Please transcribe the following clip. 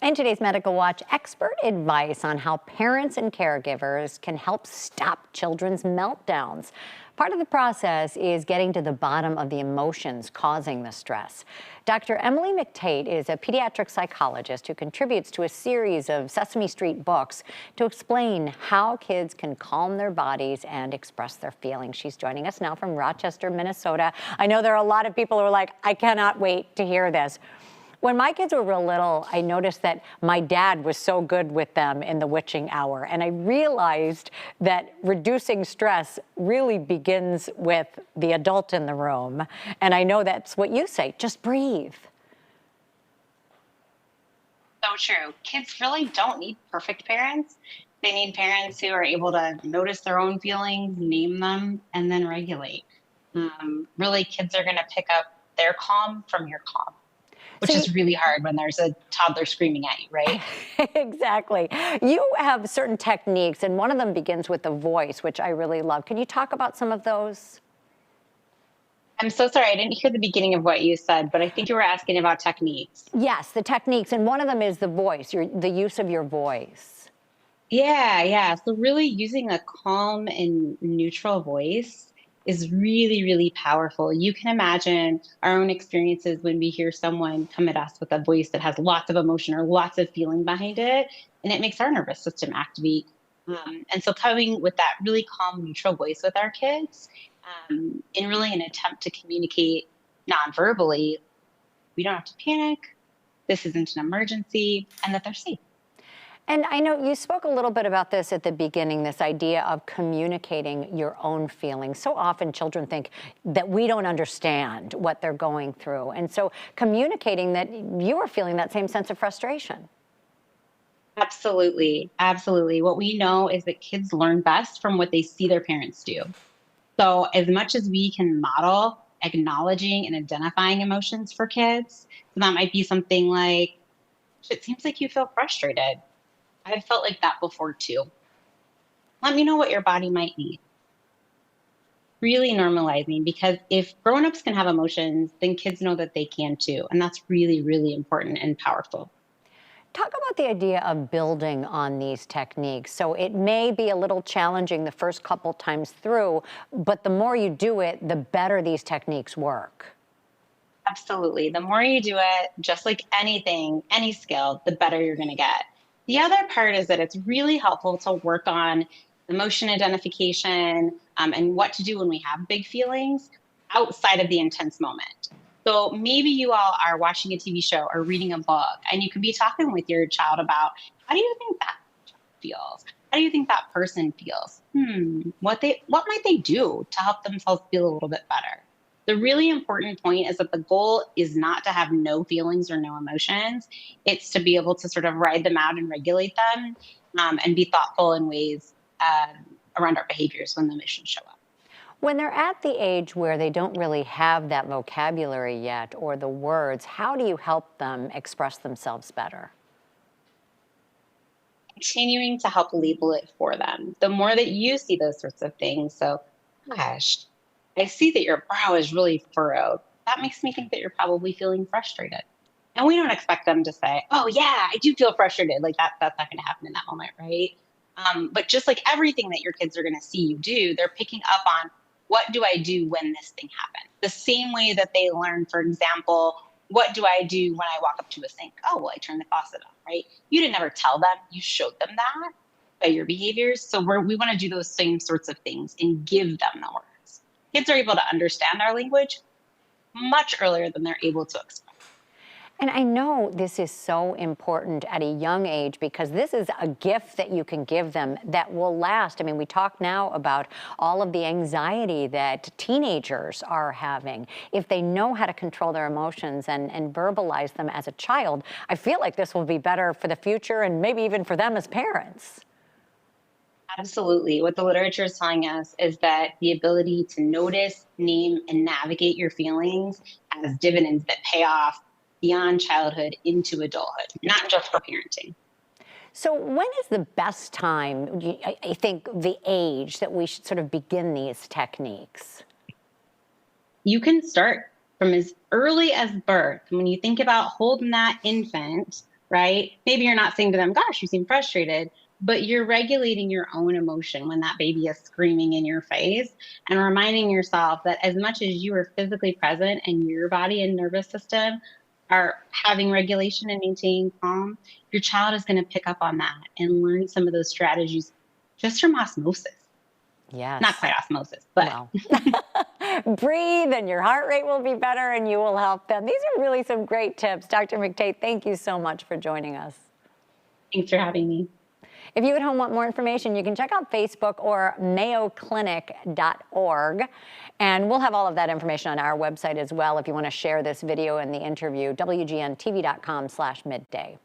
In today's Medical Watch, expert advice on how parents and caregivers can help stop children's meltdowns. Part of the process is getting to the bottom of the emotions causing the stress. Dr. Emily McTate is a pediatric psychologist who contributes to a series of Sesame Street books to explain how kids can calm their bodies and express their feelings. She's joining us now from Rochester, Minnesota. I know there are a lot of people who are like, I cannot wait to hear this. When my kids were real little, I noticed that my dad was so good with them in the witching hour. And I realized that reducing stress really begins with the adult in the room. And I know that's what you say, just breathe. So true. Kids really don't need perfect parents. They need parents who are able to notice their own feelings, name them, and then regulate. Really, kids are going to pick up their calm from your calm, which So is really hard when there's a toddler screaming at you, right? exactly. You have certain techniques, and one of them begins with the voice, which I really love. Can you talk about some of those? I'm so sorry. I didn't hear the beginning of what you said, but I think you were asking about techniques. Yes, the techniques, and one of them is the voice, the use of your voice. Yeah. So really using a calm and neutral voice is really, really powerful. You can imagine our own experiences when we hear someone come at us with a voice that has lots of emotion or lots of feeling behind it, and it makes our nervous system activate. And so coming with that really calm, neutral voice with our kids, in really an attempt to communicate non-verbally, we don't have to panic, this isn't an emergency, and that they're safe. And I know you spoke a little bit about this at the beginning, this idea of communicating your own feelings. So often children think that we don't understand what they're going through. And so communicating that you are feeling that same sense of frustration. Absolutely. What we know is that kids learn best from what they see their parents do. So, as much as we can model acknowledging and identifying emotions for kids, so that might be something like, it seems like you feel frustrated. I've felt like that before too. Let me know what your body might need. Really normalizing, because if grown-ups can have emotions, then kids know that they can too. And that's really, really important and powerful. Talk about the idea of building on these techniques. So it may be a little challenging the first couple times through, but the more you do it, the better these techniques work. Absolutely. The more you do it, just like anything, any skill, the better you're going to get. The other part is that it's really helpful to work on emotion identification, and what to do when we have big feelings outside of the intense moment. So maybe you all are watching a TV show or reading a book, and you could be talking with your child about, how do you think that feels? How do you think that person feels? What might they do to help themselves feel a little bit better? The really important point is that the goal is not to have no feelings or no emotions. It's to be able to sort of ride them out and regulate them, and be thoughtful in ways around our behaviors when the emotions show up. When they're at the age where they don't really have that vocabulary yet or the words, how do you help them express themselves better? Continuing to help label it for them. The more that you see those sorts of things, so, gosh, I see that your brow is really furrowed. That makes me think that you're probably feeling frustrated. And we don't expect them to say, "Oh yeah, I do feel frustrated." Like that's not going to happen in that moment, right? But just like everything that your kids are going to see you do, they're picking up on, what do I do when this thing happens? The same way that they learn, for example, what do I do when I walk up to a sink? Oh, well, I turn the faucet on, right? You didn't ever tell them, you showed them that by your behaviors. So we want to do those same sorts of things and give them the words. Kids are able to understand our language much earlier than they're able to express. And I know this is so important at a young age because this is a gift that you can give them that will last. I mean, we talk now about all of the anxiety that teenagers are having. If they know how to control their emotions and verbalize them as a child, I feel like this will be better for the future and maybe even for them as parents. Absolutely. What the literature is telling us is that the ability to notice, name, and navigate your feelings has dividends that pay off beyond childhood into adulthood, not just for parenting. So when is the best time, I think, the age that we should sort of begin these techniques? You can start from as early as birth. When you think about holding that infant, right? Maybe you're not saying to them, gosh, you seem frustrated, but you're regulating your own emotion when that baby is screaming in your face and reminding yourself that as much as you are physically present and your body and nervous system are having regulation and maintaining calm, your child is going to pick up on that and learn some of those strategies just from osmosis. Not Yes. quite osmosis, but Well, breathe and your heart rate will be better and you will help them. These are really some great tips. Dr. McTate, thank you so much for joining us. thanks for having me. If you at home want more information, you can check out Facebook or mayoclinic.org. And we'll have all of that information on our website as well if you want to share this video and the interview, wgntv.com/midday.